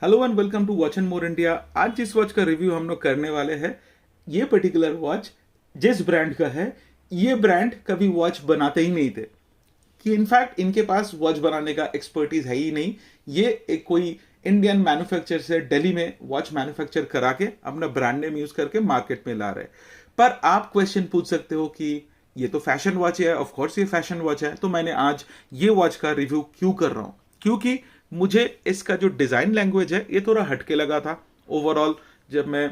Hello and welcome to watch and more India. आज जिस watch का रिव्यू हम लोग करने वाले हैं, ये पर्टिकुलर वॉच जिस ब्रांड का है, ये ब्रांड कभी वॉच बनाते ही नहीं थे। कि इनफैक्ट इनके पास वॉच बनाने का एक्सपर्टीज है ही नहीं। ये एक कोई इंडियन मैन्युफैक्चर से दिल्ली में वॉच मैन्युफैक्चर करा के अपना ब्रांड नेम यूज करके मार्केट में ला रहे हैं। पर आप क्वेश्चन पूछ सकते हो कि ये तो फैशन वॉच है। ऑफ कोर्स ये फैशन वॉच है। तो मैंने आज ये वॉच का रिव्यू क्यों कर रहा हूं? क्योंकि मुझे इसका जो डिजाइन लैंग्वेज है ये थोड़ा हटके लगा था। ओवरऑल जब मैं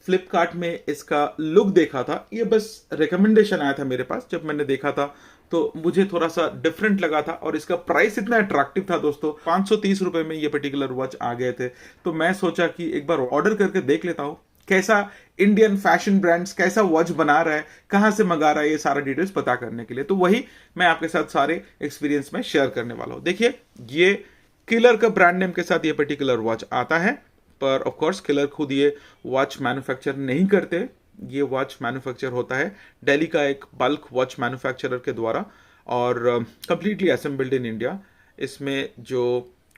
फ्लिपकार्ट में इसका लुक देखा था, ये बस रिकमेंडेशन आया था मेरे पास, जब मैंने देखा था तो मुझे थोड़ा सा डिफरेंट लगा था। और इसका प्राइस इतना अट्रैक्टिव था दोस्तों, 530 रुपए में ये पर्टिकुलर वॉच आ गए थे। तो मैं सोचा कि एक बार ऑर्डर करके देख लेता हूं कैसा इंडियन फैशन ब्रांड्स कैसा वॉच बना रहा है, कहां से मंगा रहा है, ये सारा डिटेल्स पता करने के लिए। तो वही मैं आपके साथ सारे एक्सपीरियंस में शेयर करने वाला हूं। देखिए, ये किलर का ब्रांड नेम के साथ ये पर्टिकुलर वॉच आता है, पर ऑफ कोर्स किलर खुद ये वॉच मैन्युफैक्चर नहीं करते। ये वॉच मैन्युफैक्चर होता है दिल्ली का एक बल्क वॉच मैन्युफैक्चरर के द्वारा और कंप्लीटली असेंबल्ड इन इंडिया। इसमें जो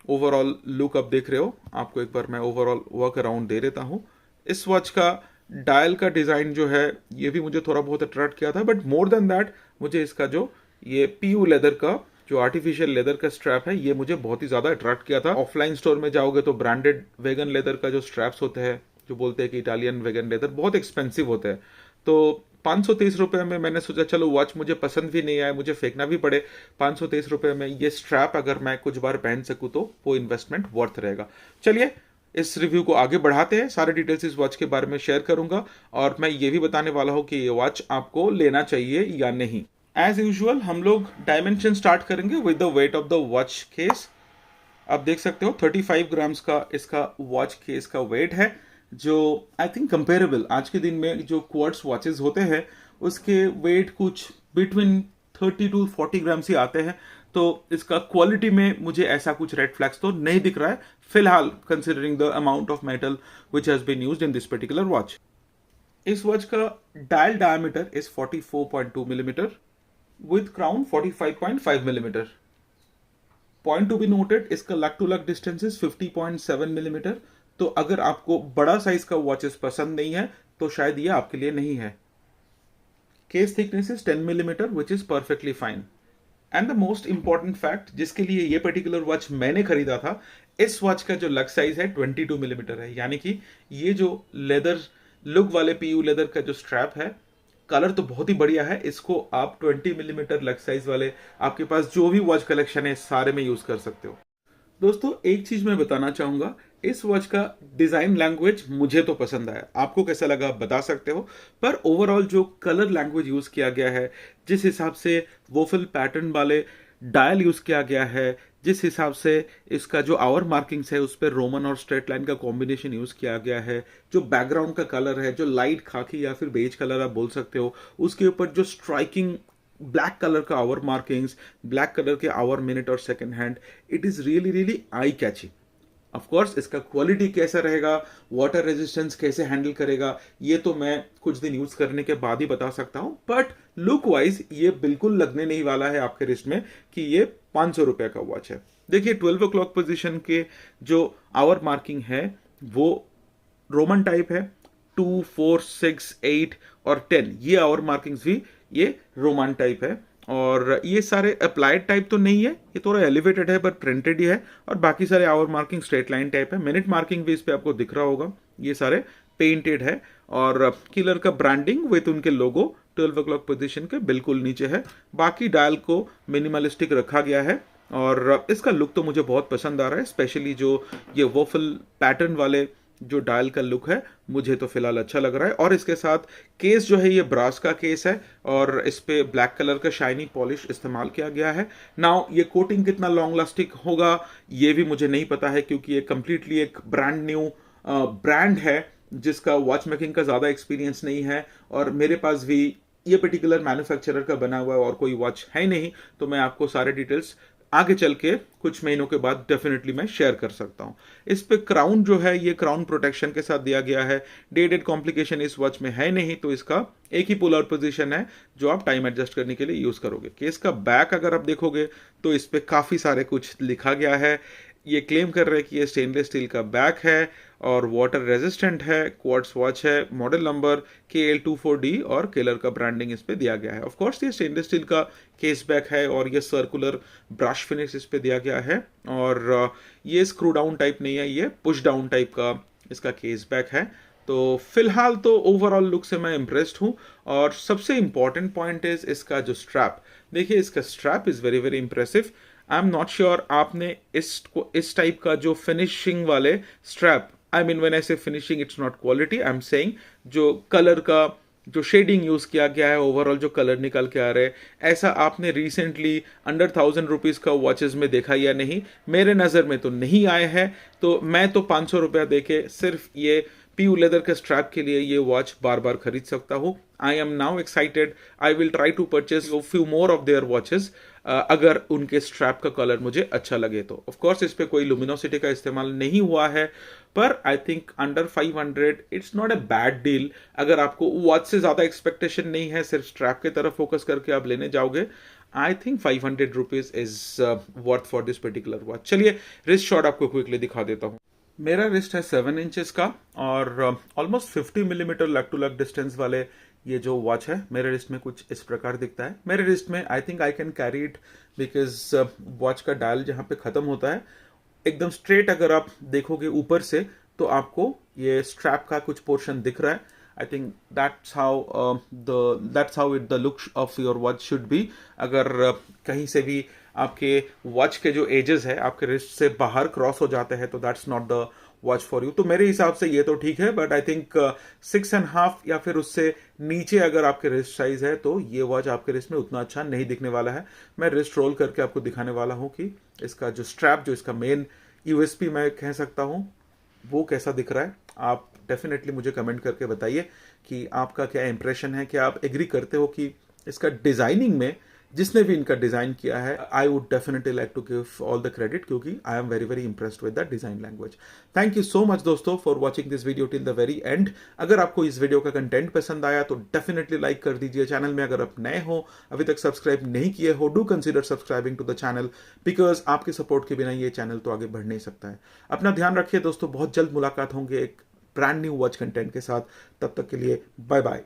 ओवरऑल लुक आप देख रहे हो, आपको एक बार मैं ओवरऑल वर्क अराउंड दे देता हूँ। इस वॉच का डायल का डिज़ाइन जो है ये भी मुझे थोड़ा बहुत अट्रैक्ट किया था, बट मोर देन दैट मुझे इसका जो ये पीयू लेदर का जो आर्टिफिशियल लेदर का स्ट्रैप है ये मुझे बहुत ही ज़्यादा अट्रैक्ट किया था। ऑफलाइन स्टोर में जाओगे तो ब्रांडेड वेगन लेदर का जो स्ट्रैप्स होते हैं, जो बोलते हैं कि इटालियन वेगन लेदर, बहुत एक्सपेंसिव होते हैं। तो 530 रुपये में मैंने सोचा चलो वॉच मुझे पसंद भी नहीं आया, मुझे फेंकना भी पड़े, 530 रुपये में ये स्ट्रैप अगर मैं कुछ बार पहन सकूँ तो वो इन्वेस्टमेंट वर्थ रहेगा। चलिए इस रिव्यू को आगे बढ़ाते हैं। सारे डिटेल्स इस वॉच के बारे में शेयर करूंगा और मैं ये भी बताने वाला हूं कि ये वॉच आपको लेना चाहिए या नहीं। एज यूजुअल हम लोग डायमेंशन स्टार्ट करेंगे with the weight of the watch case. आप देख सकते हो 35 ग्राम्स का इसका वॉच केस का वेट है, जो आई थिंक कंपेरेबल आज के दिन में जो क्वार्ट्स वॉचेस होते हैं उसके वेट कुछ बिटवीन 30 टू 40 ग्राम्स ही आते हैं। तो इसका क्वालिटी में मुझे ऐसा कुछ रेड फ्लैग्स तो नहीं दिख रहा है फिलहाल, considering the amount of metal which has been used in this particular watch. इस वॉच का dial diameter is 44.2 millimetre with crown 45.5 millimetre. Point to be noted, इसका lug to lug distance is 50.7 millimetre. तो अगर आपको बड़ा size का watches पसंद नहीं है तो शायद ये आपके लिए नहीं है। Case thickness is 10 millimetre which is perfectly fine. And the most important fact जिसके लिए ये पर्टिकुलर वॉच मैंने खरीदा था, इस वॉच का जो लग साइज है 22 मिलीमीटर है। यानी कि ये जो लेदर लुक वाले पीयू लेदर का जो स्ट्रैप है, कलर तो बहुत ही बढ़िया है। इसको आप 20 मिलीमीटर लग साइज वाले आपके पास जो भी वॉच कलेक्शन है सारे में यूज कर सकते हो। दोस्तों एक चीज मैं बताना चाहूंगा, इस वॉच का डिजाइन लैंग्वेज मुझे तो पसंद आया, आपको कैसा लगा आप बता सकते हो। पर ओवरऑल जो कलर लैंग्वेज यूज किया गया है, जिस हिसाब से वोफल पैटर्न वाले डायल यूज किया गया है, जिस हिसाब से इसका जो आवर मार्किंग्स है उस पर रोमन और स्ट्रेट लाइन का कॉम्बिनेशन यूज किया गया है, जो बैकग्राउंड का कलर है जो लाइट खाकी या फिर बेज कलर आप बोल सकते हो, उसके ऊपर जो स्ट्राइकिंग ब्लैक कलर का आवर मार्किंग्स, ब्लैक कलर के आवर मिनट और second hand, it is really really eye catchy. Of course इसका क्वालिटी कैसा रहेगा, वाटर रेजिस्टेंस कैसे हैंडल करेगा, ये तो मैं कुछ दिन यूज करने के बाद ही बता सकता हूं। बट लुक वाइज ये बिल्कुल लगने नहीं वाला है आपके रिस्ट में कि ये 500 रुपए का वॉच है। देखिए 12 o'clock पोजिशन के जो आवर मार्किंग है वो रोमन टाइप है, 2, 4, 6, 8 और 10, ये आवर मार्किंग्स भी ये रोमन टाइप है। और ये सारे अप्लाइड टाइप तो नहीं है, ये थोड़ा एलिवेटेड है पर प्रिंटेड ही है। और बाकी सारे hour marking straight line type है। मिनट मार्किंग भी इस पे आपको दिख रहा होगा, ये सारे पेंटेड है। और किलर का ब्रांडिंग विथ उनके लोगो 12 o'clock पोजीशन के बिल्कुल नीचे है। बाकी डायल को मिनिमलिस्टिक रखा गया है और इसका लुक तो मुझे बहुत पसंद आ रहा है, स्पेशली जो ये वोफल पैटर्न वाले जो डायल का लुक है मुझे तो फिलहाल अच्छा लग रहा है। और इसके साथ केस जो है ये ब्रास का केस है और इस पे ब्लैक कलर का शाइनी पॉलिश इस्तेमाल किया गया है। नाउ ये कोटिंग कितना लॉन्ग लास्टिक होगा ये भी मुझे नहीं पता है, क्योंकि ये कंप्लीटली एक ब्रांड न्यू ब्रांड है जिसका वॉच मेकिंग का ज्यादा एक्सपीरियंस नहीं है और मेरे पास भी ये पर्टिकुलर मैन्युफैक्चरर का बना हुआ और कोई वॉच है नहीं। तो मैं आपको सारे डिटेल्स आगे चल के कुछ महीनों के बाद डेफिनेटली मैं शेयर कर सकता हूं। इस पे क्राउन जो है ये क्राउन प्रोटेक्शन के साथ दिया गया है। डेडेड कॉम्प्लिकेशन इस वॉच में है नहीं, तो इसका एक ही पुल आउट पोजीशन है जो आप टाइम एडजस्ट करने के लिए यूज करोगे। केस का बैक अगर आप देखोगे तो इस पे काफी सारे कुछ लिखा गया है। ये क्लेम कर रहे हैं कि ये स्टेनलेस स्टील का बैक है और वाटर रेजिस्टेंट है, क्वार्ट्स वॉच है, मॉडल नंबर KL24D और केलर का ब्रांडिंग इस पे दिया गया है। ऑफ कोर्स ये स्टेनलेस स्टील का केस बैक है और ये सर्कुलर ब्रश फिनिश इस पे दिया गया है और ये स्क्रू डाउन टाइप नहीं है, ये पुश डाउन टाइप का इसका केस बैक है। तो फिलहाल तो ओवरऑल लुक से मैं इम्प्रेस्ड हूँ और सबसे इंपॉर्टेंट पॉइंट इज इसका जो स्ट्रैप, देखिए इसका strap is very very impressive. I am not sure आपने इस टाइप का जो फिनिशिंग वाले strap, I mean when I say finishing it's not quality, I am saying जो कलर का जो शेडिंग यूज किया गया है, ओवरऑल जो कलर निकल के आ रहे हैं, ऐसा आपने रिसेंटली अंडर 1000 रुपीज का वॉचेस में देखा या नहीं? मेरे नज़र में तो नहीं आए हैं। तो मैं तो 500 रुपया देके सिर्फ ये PU लेदर के स्ट्रैप के लिए ये वॉच बार बार खरीद सकता हूँ। I am now excited, I will try to purchase few more of there watches अगर उनके स्ट्रैप का कलर मुझे अच्छा लगे तो। ऑफ कोर्स इस पे कोई लुमिनोसिटी का इस्तेमाल नहीं हुआ है, पर I think under 500 it's not a bad deal. अगर आपको वॉच से ज्यादा एक्सपेक्टेशन नहीं है, सिर्फ स्ट्रैप की तरफ फोकस करके आप लेने जाओगे, I think 500 rupees is worth for this particular watch. चलिए रिस्ट शॉट आपको क्विकली दिखा देता हूँ। मेरा रिस्ट है 7 इंचेस का और ऑलमोस्ट 50 मिलीमीटर लग टू लग डिस्टेंस वाले ये जो वॉच है मेरे रिस्ट में कुछ इस प्रकार दिखता है। मेरे रिस्ट में I think I can carry it because watch का डायल जहाँ पे खत्म होता है एकदम स्ट्रेट अगर आप देखोगे ऊपर से तो आपको ये स्ट्रैप का कुछ पोर्शन दिख रहा है। I think that's how it the look of your watch should be. अगर कहीं से भी आपके वॉच के जो एजेस है आपके रिस्ट से बाहर क्रॉस हो जाते हैं तो that's not the watch for you. तो मेरे हिसाब से ये तो ठीक है, बट आई थिंक 6.5 या फिर उससे नीचे अगर आपके रिस्ट साइज है तो ये वॉच आपके रिस्ट में उतना अच्छा नहीं दिखने वाला है। मैं रिस्ट रोल करके आपको दिखाने वाला हूँ कि इसका जो स्ट्रैप, जो इसका मेन USP मैं कह सकता हूँ, वो कैसा दिख रहा है। आप डेफिनेटली मुझे कमेंट करके बताइए कि आपका क्या इंप्रेशन है, क्या आप एग्री करते हो कि इसका डिजाइनिंग में जिसने भी इनका डिजाइन किया है, I would definitely like to give all the credit क्योंकि I am very very impressed with the design language. Thank you so much दोस्तों for watching this video till the very end. अगर आपको इस video का content पसंद आया तो definitely like कर दीजिए। चैनल में अगर आप नए हो, अभी तक सब्सक्राइब नहीं किए हो, do consider subscribing to the channel because आपके सपोर्ट के बिना ये चैनल तो आगे बढ़ नहीं सकता है। अपना ध्यान रखिए दोस्तों, बहुत जल्द मुलाकात होंगे एक ब्रांड न्यू वॉच कंटेंट के साथ। तब तक के लिए बाय बाय।